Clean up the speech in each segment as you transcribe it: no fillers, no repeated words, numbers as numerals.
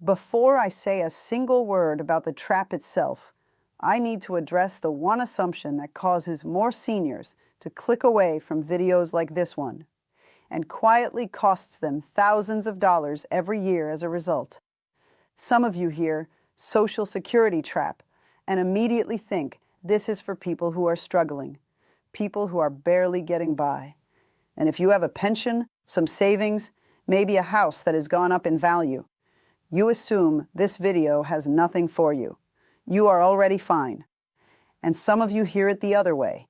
Before I say a single word about the trap itself, I need to address the one assumption that causes more seniors to click away from videos like this one, and quietly costs them thousands of dollars every year as a result. Some of you hear Social Security trap and immediately think this is for people who are struggling, people who are barely getting by. And if you have a pension, some savings, maybe a house that has gone up in value, you assume this video has nothing for you. You are already fine. And some of you hear it the other way.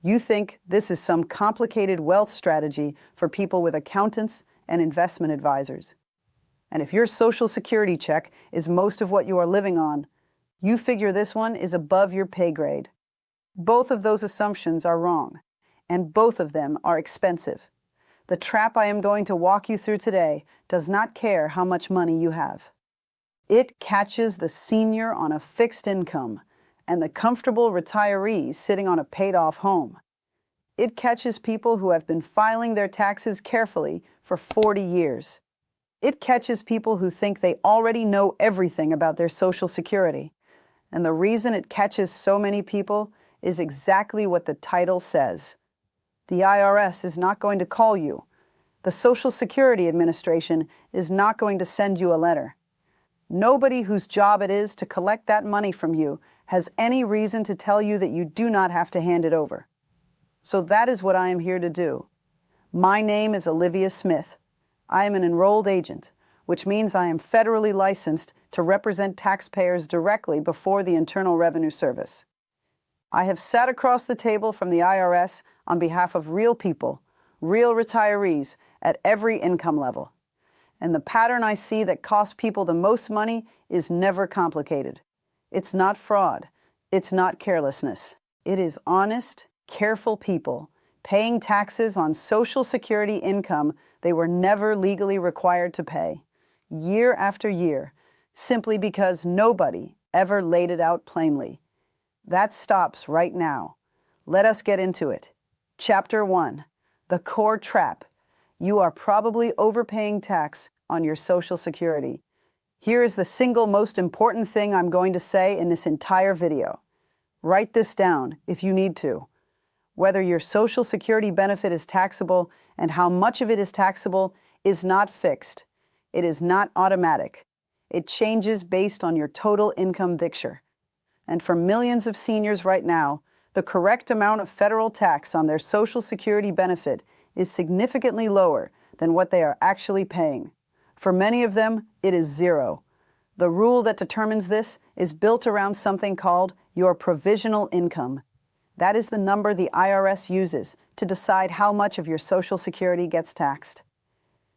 You think this is some complicated wealth strategy for people with accountants and investment advisors. And if your Social Security check is most of what you are living on, you figure this one is above your pay grade. Both of those assumptions are wrong, and both of them are expensive. The trap I am going to walk you through today does not care how much money you have. It catches the senior on a fixed income and the comfortable retiree sitting on a paid-off home. It catches people who have been filing their taxes carefully for 40 years. It catches people who think they already know everything about their Social Security. And the reason it catches so many people is exactly what the title says. The IRS is not going to call you. The Social Security Administration is not going to send you a letter. Nobody whose job it is to collect that money from you has any reason to tell you that you do not have to hand it over. So that is what I am here to do. My name is Olivia Smith. I am an enrolled agent, which means I am federally licensed to represent taxpayers directly before the Internal Revenue Service. I have sat across the table from the IRS on behalf of real people, real retirees at every income level. And the pattern I see that costs people the most money is never complicated. It's not fraud. It's not carelessness. It is honest, careful people paying taxes on Social Security income they were never legally required to pay, year after year, simply because nobody ever laid it out plainly. That stops right now. Let us get into it. Chapter 1, the core trap. You are probably overpaying tax on your Social Security. Here is the single most important thing I'm going to say in this entire video. Write this down if you need to. Whether your Social Security benefit is taxable and how much of it is taxable is not fixed. It is not automatic. It changes based on your total income picture. And for millions of seniors right now, the correct amount of federal tax on their Social Security benefit is significantly lower than what they are actually paying. For many of them, it is zero. The rule that determines this is built around something called your provisional income. That is the number the IRS uses to decide how much of your Social Security gets taxed.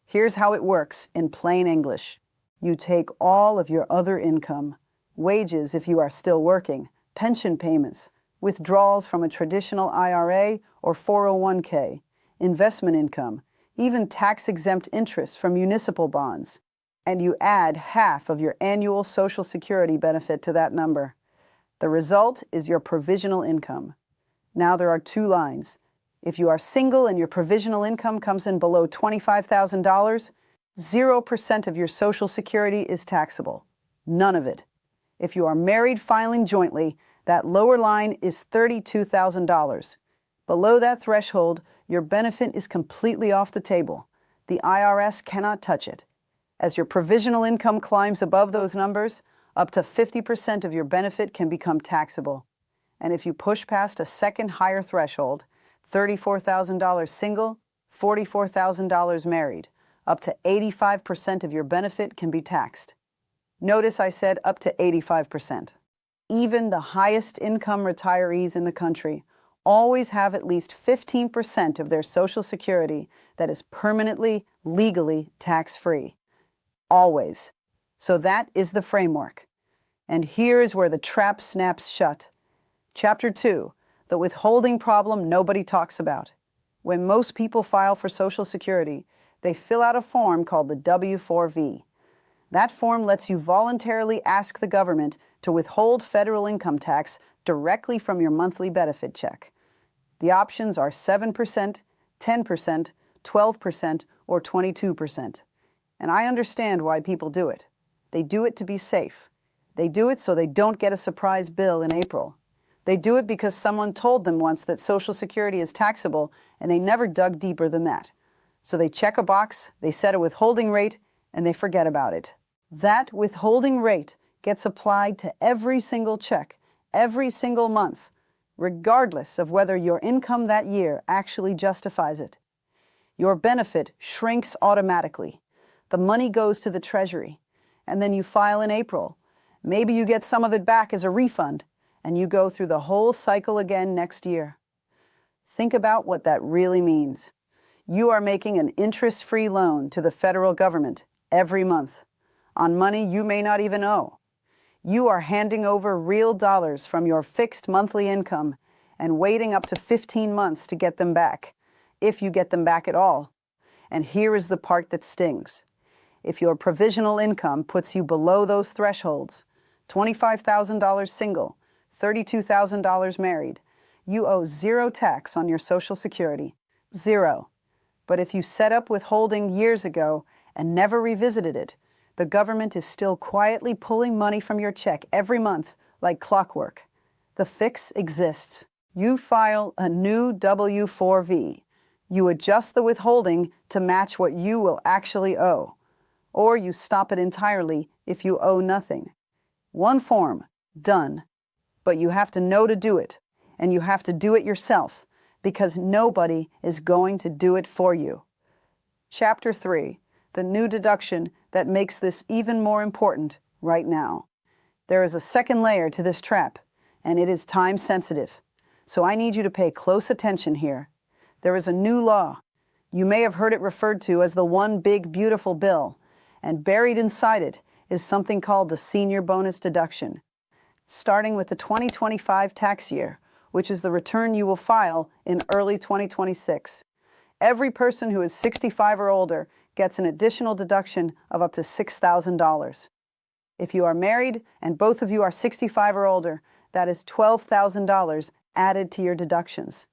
Here's how it works in plain English. You take all of your other income, wages if you are still working, pension payments, withdrawals from a traditional IRA or 401k, investment income, even tax-exempt interest from municipal bonds, and you add half of your annual Social Security benefit to that number. The result is your provisional income. Now there are two lines. If you are single and your provisional income comes in below $25,000, 0% of your Social Security is taxable. None of it. If you are married filing jointly, that lower line is $32,000. Below that threshold, your benefit is completely off the table. The IRS cannot touch it. As your provisional income climbs above those numbers, up to 50% of your benefit can become taxable. And if you push past a second higher threshold, $34,000 single, $44,000 married, up to 85% of your benefit can be taxed. Notice I said up to 85%. Even the highest income retirees in the country always have at least 15% of their Social Security that is permanently, legally tax-free. Always. So that is the framework. And here is where the trap snaps shut. Chapter 2, the withholding problem nobody talks about. When most people file for Social Security, they fill out a form called the W-4V. That form lets you voluntarily ask the government to withhold federal income tax directly from your monthly benefit check. The options are 7%, 10%, 12%, or 22%. And I understand why people do it. They do it to be safe. They do it so they don't get a surprise bill in April. They do it because someone told them once that Social Security is taxable and they never dug deeper than that. So they check a box, they set a withholding rate, and they forget about it. That withholding rate gets applied to every single check, every single month, regardless of whether your income that year actually justifies it. Your benefit shrinks automatically. The money goes to the Treasury, and then you file in April. Maybe you get some of it back as a refund, and you go through the whole cycle again next year. Think about what that really means. You are making an interest-free loan to the federal government every month on money you may not even owe. You are handing over real dollars from your fixed monthly income and waiting up to 15 months to get them back, if you get them back at all. And here is the part that stings. If your provisional income puts you below those thresholds, $25,000 single, $32,000 married, you owe zero tax on your Social Security. Zero. But if you set up withholding years ago and never revisited it, the government is still quietly pulling money from your check every month like clockwork. The fix exists. You file a new W-4V. You adjust the withholding to match what you will actually owe. Or you stop it entirely if you owe nothing. One form, done. But you have to know to do it, and you have to do it yourself, because nobody is going to do it for you. Chapter 3, the new deduction that makes this even more important right now. There is a second layer to this trap, and it is time sensitive. So I need you to pay close attention here. There is a new law. You may have heard it referred to as the One Big Beautiful Bill, and buried inside it is something called the senior bonus deduction. Starting with the 2025 tax year, which is the return you will file in early 2026. Every person who is 65 or older gets an additional deduction of up to $6,000. If you are married and both of you are 65 or older, that is $12,000 added to your deductions.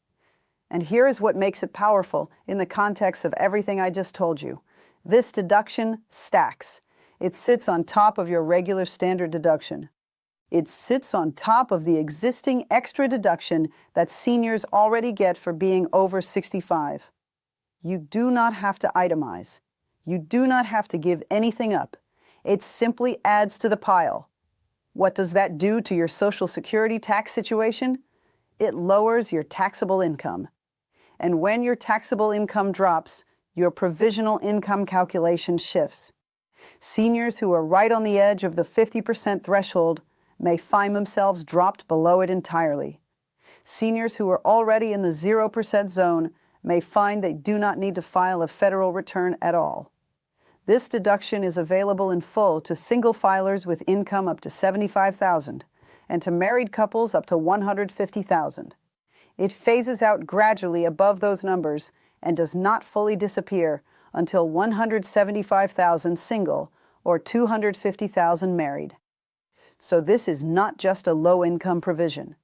And here is what makes it powerful in the context of everything I just told you. This deduction stacks. It sits on top of your regular standard deduction. It sits on top of the existing extra deduction that seniors already get for being over 65. You do not have to itemize. You do not have to give anything up. It simply adds to the pile. What does that do to your Social Security tax situation? It lowers your taxable income. And when your taxable income drops, your provisional income calculation shifts. Seniors who are right on the edge of the 50% threshold may find themselves dropped below it entirely. Seniors who are already in the 0% zone may find they do not need to file a federal return at all. This deduction is available in full to single filers with income up to $75,000 and to married couples up to $150,000. It phases out gradually above those numbers and does not fully disappear until $175,000 single or $250,000 married. So this is not just a low-income provision.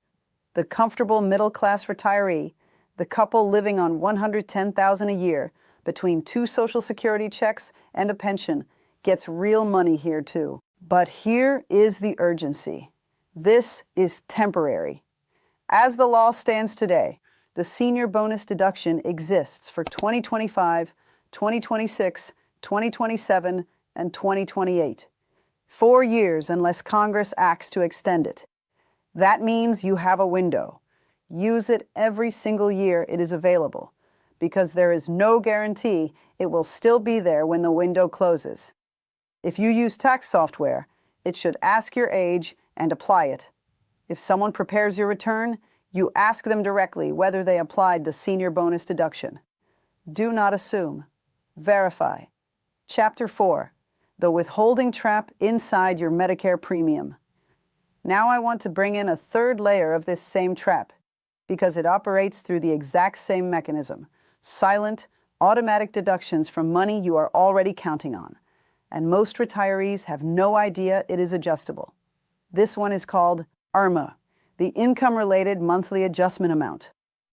The comfortable middle-class retiree, the couple living on $110,000 a year between two Social Security checks and a pension, gets real money here too. But here is the urgency. This is temporary. As the law stands today, the senior bonus deduction exists for 2025, 2026, 2027, and 2028. 4 years unless Congress acts to extend it. That means you have a window. Use it every single year it is available, because there is no guarantee it will still be there when the window closes. If you use tax software, it should ask your age and apply it. If someone prepares your return, you ask them directly whether they applied the senior bonus deduction. Do not assume. Verify. Chapter 4. The withholding trap inside your Medicare premium. Now I want to bring in a third layer of this same trap, because it operates through the exact same mechanism. Silent, automatic deductions from money you are already counting on. And most retirees have no idea it is adjustable. This one is called IRMAA, the Income-Related Monthly Adjustment Amount.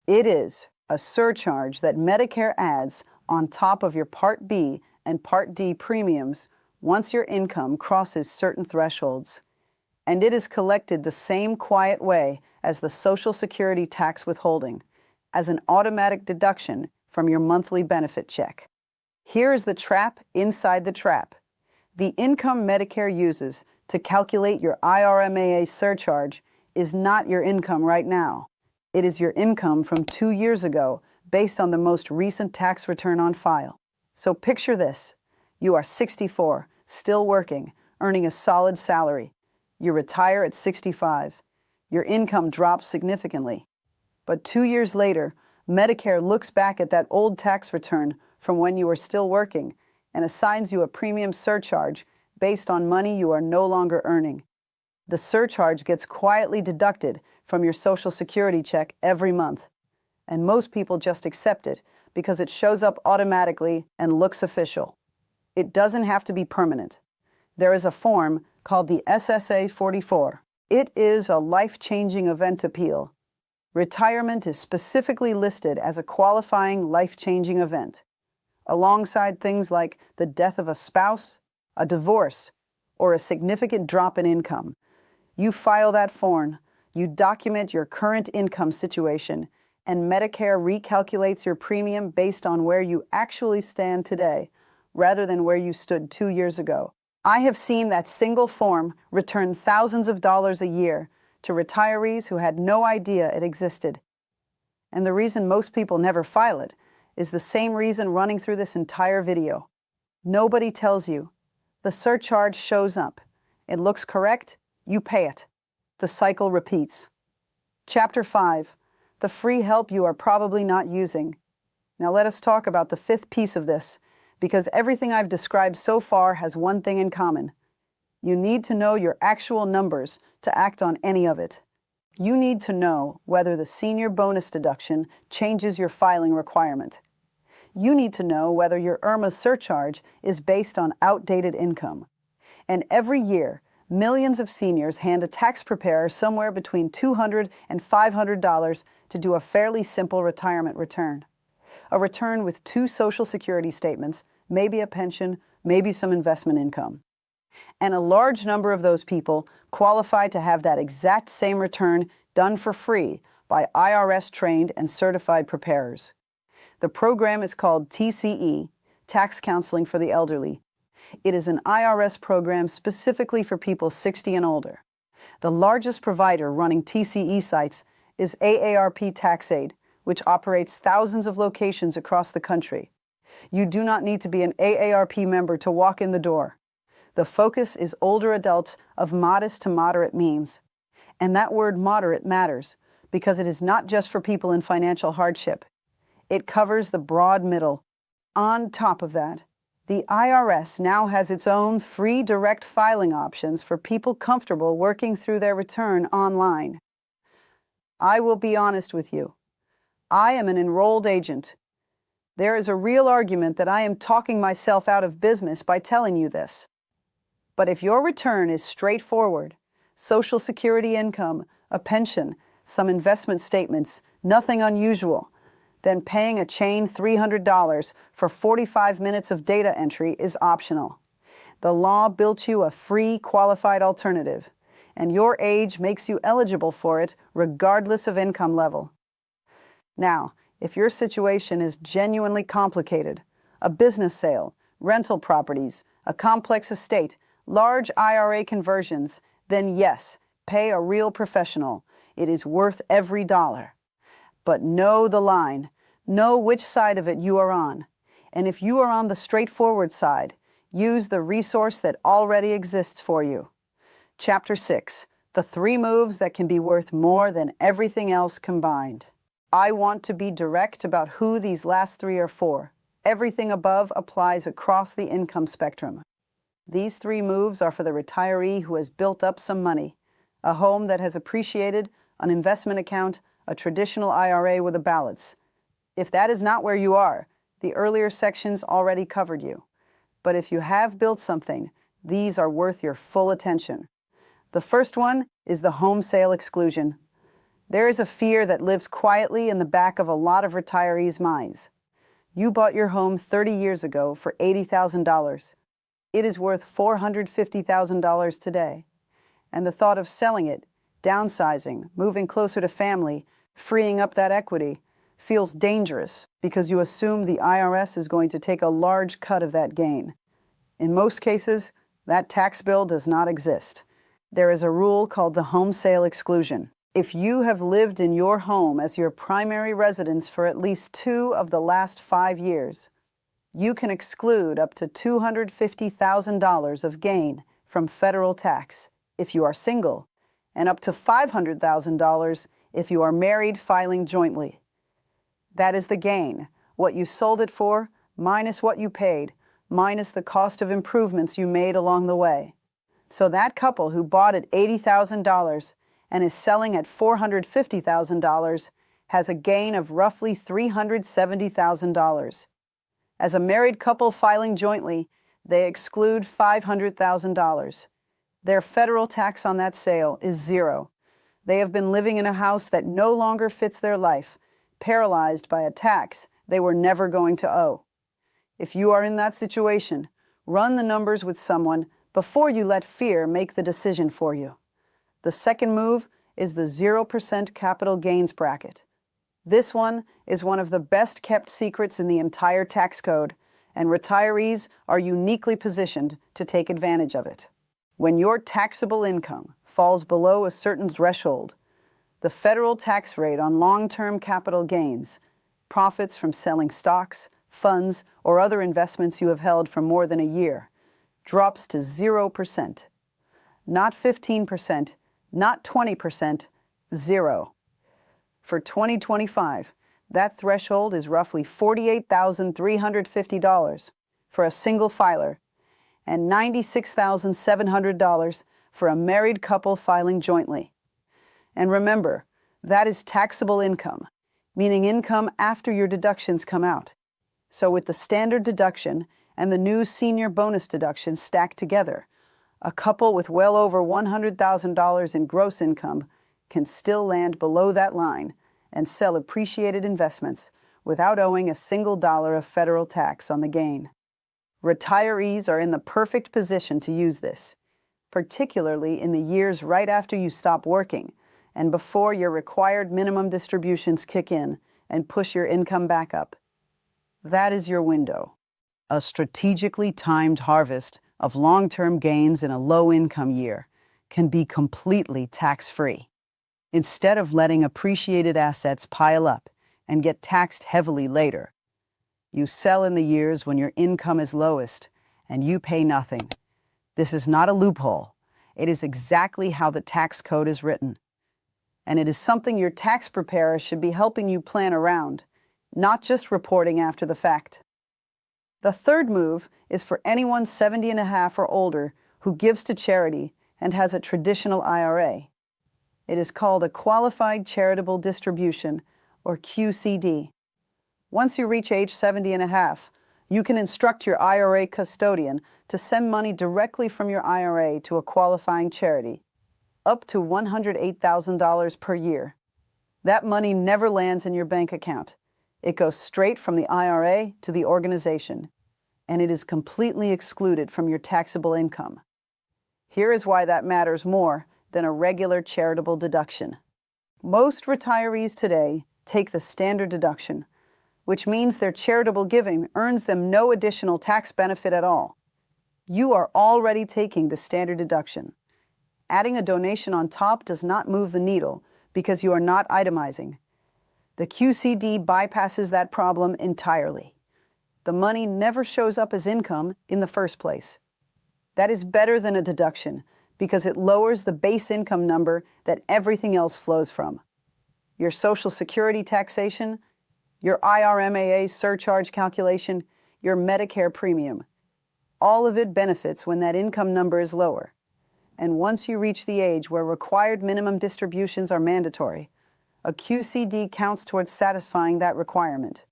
It is a surcharge that Medicare adds on top of your Part B and Part D premiums once your income crosses certain thresholds. And it is collected the same quiet way as the Social Security tax withholding, as an automatic deduction from your monthly benefit check. Here is the trap inside the trap. The income Medicare uses to calculate your IRMAA surcharge is not your income right now. It is your income from 2 years ago based on the most recent tax return on file. So picture this. You are 64, still working, earning a solid salary. You retire at 65. Your income drops significantly. But 2 years later, Medicare looks back at that old tax return from when you were still working and assigns you a premium surcharge based on money you are no longer earning. The surcharge gets quietly deducted from your Social Security check every month, and most people just accept it because it shows up automatically and looks official. It doesn't have to be permanent. There is a form called the SSA 44. It is a life-changing event appeal. Retirement is specifically listed as a qualifying life-changing event, alongside things like the death of a spouse, a divorce, or a significant drop in income. You file that form, you document your current income situation, and Medicare recalculates your premium based on where you actually stand today, rather than where you stood 2 years ago. I have seen that single form return thousands of dollars a year to retirees who had no idea it existed. And the reason most people never file it is the same reason running through this entire video. Nobody tells you. The surcharge shows up. It looks correct, you pay it. The cycle repeats. Chapter 5. The free help you are probably not using. Now let us talk about the fifth piece of this, because everything I've described so far has one thing in common. You need to know your actual numbers to act on any of it. You need to know whether the senior bonus deduction changes your filing requirement. You need to know whether your IRMAA surcharge is based on outdated income. And every year, millions of seniors hand a tax preparer somewhere between $200 and $500 to do a fairly simple retirement return. A return with 2 Social Security statements, maybe a pension, maybe some investment income. And a large number of those people qualify to have that exact same return done for free by IRS-trained and certified preparers. The program is called TCE, Tax Counseling for the Elderly. It is an IRS program specifically for people 60 and older. The largest provider running TCE sites is AARP TaxAid, which operates thousands of locations across the country. You do not need to be an AARP member to walk in the door. The focus is older adults of modest to moderate means. And that word moderate matters because it is not just for people in financial hardship. It covers the broad middle. On top of that, the IRS now has its own free direct filing options for people comfortable working through their return online. I will be honest with you. I am an enrolled agent. There is a real argument that I am talking myself out of business by telling you this. But if your return is straightforward, Social Security income, a pension, some investment statements, nothing unusual, then paying a chain $300 for 45 minutes of data entry is optional. The law built you a free, qualified alternative, and your age makes you eligible for it regardless of income level. Now, if your situation is genuinely complicated, a business sale, rental properties, a complex estate, large IRA conversions, then yes, pay a real professional. It is worth every dollar. But know the line. Know which side of it you are on. And if you are on the straightforward side, use the resource that already exists for you. Chapter 6. The 3 moves that can be worth more than everything else combined. I want to be direct about who these last 3 are for. Everything above applies across the income spectrum. These 3 moves are for the retiree who has built up some money, a home that has appreciated, an investment account, a traditional IRA with a balance. If that is not where you are, the earlier sections already covered you. But if you have built something, these are worth your full attention. The first one is the home sale exclusion. There is a fear that lives quietly in the back of a lot of retirees' minds. You bought your home 30 years ago for $80,000. it is worth $450,000 today. And the thought of selling it, downsizing, moving closer to family, freeing up that equity, feels dangerous because you assume the IRS is going to take a large cut of that gain. In most cases, that tax bill does not exist. There is a rule called the home sale exclusion. If you have lived in your home as your primary residence for at least 2 of the last 5 years, you can exclude up to $250,000 of gain from federal tax if you are single, and up to $500,000 if you are married filing jointly. That is the gain, what you sold it for, minus what you paid, minus the cost of improvements you made along the way. So that couple who bought at $80,000 and is selling at $450,000 has a gain of roughly $370,000. As a married couple filing jointly, they exclude $500,000. Their federal tax on that sale is zero. They have been living in a house that no longer fits their life, paralyzed by a tax they were never going to owe. If you are in that situation, run the numbers with someone before you let fear make the decision for you. The second move is the 0% capital gains bracket. This one is one of the best kept secrets in the entire tax code, and retirees are uniquely positioned to take advantage of it. When your taxable income falls below a certain threshold, the federal tax rate on long-term capital gains, profits from selling stocks, funds, or other investments you have held for more than a year, drops to 0%. Not 15%, not 20%, zero. For 2025, that threshold is roughly $48,350 for a single filer and $96,700 for a married couple filing jointly. And remember, that is taxable income, meaning income after your deductions come out. So with the standard deduction and the new senior bonus deduction stacked together, a couple with well over $100,000 in gross income can still land below that line and sell appreciated investments without owing a single dollar of federal tax on the gain. Retirees are in the perfect position to use this, particularly in the years right after you stop working and before your required minimum distributions kick in and push your income back up. That is your window. A strategically timed harvest of long-term gains in a low-income year can be completely tax-free. Instead of letting appreciated assets pile up and get taxed heavily later, you sell in the years when your income is lowest and you pay nothing. This is not a loophole. It is exactly how the tax code is written. And it is something your tax preparer should be helping you plan around, not just reporting after the fact. The third move is for anyone 70 and a half or older who gives to charity and has a traditional IRA. It is called a Qualified Charitable Distribution, or QCD. Once you reach age 70 and a half, you can instruct your IRA custodian to send money directly from your IRA to a qualifying charity, up to $108,000 per year. That money never lands in your bank account. It goes straight from the IRA to the organization, and it is completely excluded from your taxable income. Here is why that matters more than a regular charitable deduction. Most retirees today take the standard deduction, which means their charitable giving earns them no additional tax benefit at all. You are already taking the standard deduction. Adding a donation on top does not move the needle because you are not itemizing. The QCD bypasses that problem entirely. The money never shows up as income in the first place. That is better than a deduction because it lowers the base income number that everything else flows from. Your Social Security taxation, your IRMAA surcharge calculation, your Medicare premium. All of it benefits when that income number is lower. And once you reach the age where required minimum distributions are mandatory, a QCD counts towards satisfying that requirement.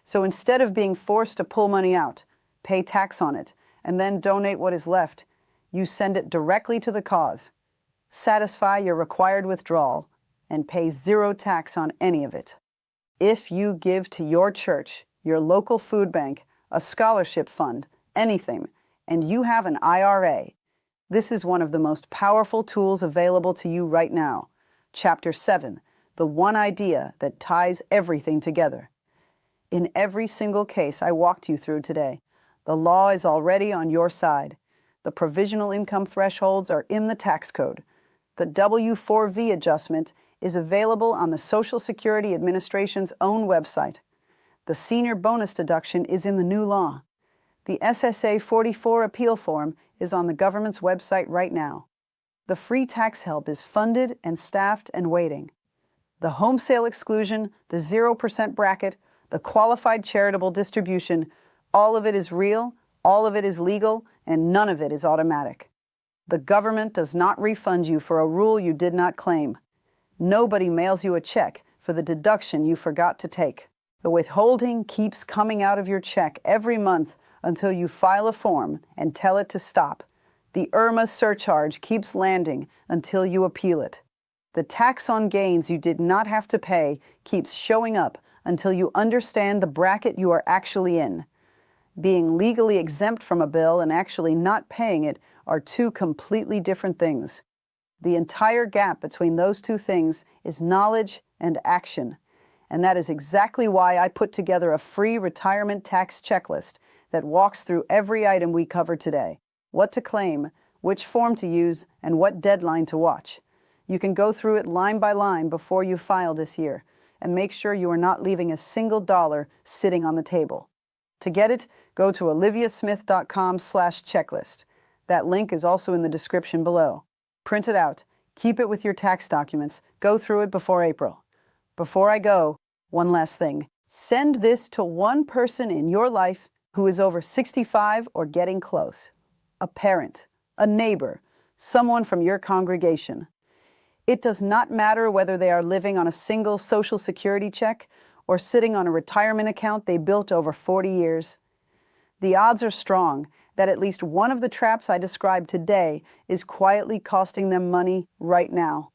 So instead of being forced to pull money out, pay tax on it, and then donate what is left, you send it directly to the cause, satisfy your required withdrawal, and pay zero tax on any of it. If you give to your church, your local food bank, a scholarship fund, anything, and you have an IRA. This is one of the most powerful tools available to you right now. Chapter 7, the one idea that ties everything together. In every single case I walked you through today, the law is already on your side. The provisional income thresholds are in the tax code. The W-4V adjustment is available on the Social Security Administration's own website. The senior bonus deduction is in the new law. The SSA 44 appeal form is on the government's website right now. The free tax help is funded and staffed and waiting. The home sale exclusion, the 0% bracket, the qualified charitable distribution, all of it is real, all of it is legal, and none of it is automatic. The government does not refund you for a rule you did not claim. Nobody mails you a check for the deduction you forgot to take. The withholding keeps coming out of your check every month until you file a form and tell it to stop. The IRMAA surcharge keeps landing until you appeal it. The tax on gains you did not have to pay keeps showing up until you understand the bracket you are actually in. Being legally exempt from a bill and actually not paying it are two completely different things. The entire gap between those two things is knowledge and action. And that is exactly why I put together a free retirement tax checklist that walks through every item we covered today: what to claim, which form to use, and what deadline to watch. You can go through it line by line before you file this year and make sure you are not leaving a single dollar sitting on the table. To get it, go to oliviasmith.com/checklist. That link is also in the description below. Print it out, keep it with your tax documents, go through it before April. Before I go, one last thing. Send this to one person in your life who is over 65 or getting close. A parent, a neighbor, someone from your congregation. It does not matter whether they are living on a single Social Security check or sitting on a retirement account they built over 40 years. The odds are strong that at least one of the traps I described today is quietly costing them money right now.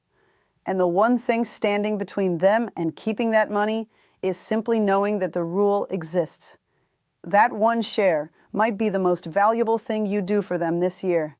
And the one thing standing between them and keeping that money is simply knowing that the rule exists. That one share might be the most valuable thing you do for them this year.